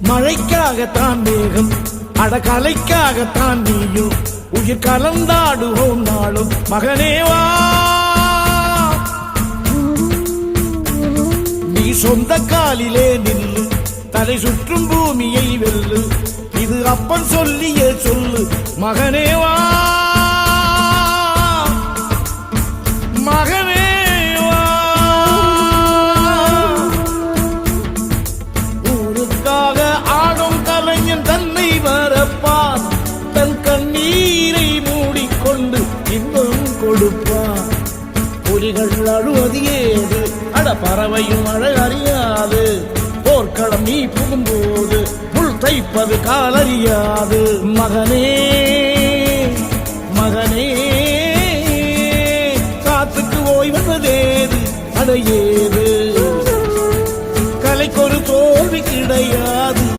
மழைக்காகத்தான் மேகம், அடகலைக்காகத்தான் நீயும். உயிர் கலந்தாடுவோம் நாளும் மகனேவா. நீ சொந்த காலிலே நில்லு, தலை சுற்றும் பூமியை வெல்லு. இது அப்பன் சொல்லிய சொல்லு மகனேவா. மகனேவா, ஊருக்காக ஆடும் கலைஞன் தன்னை மறப்பான். தன் கண்ணீரை மூடிக்கொண்டு இன்பம் கொடுப்பான். புலிகள் அழுவது ஏது, அட பறவையும் அழ அறியாது. போர்க்களம் நீ புகும்போது முள் தைப்பது காலறியாது. மகனே மகனே, காத்துக்கு ஓய்வதேது அடையேது. கலைக்கொரு தோல்வி கிடையாது.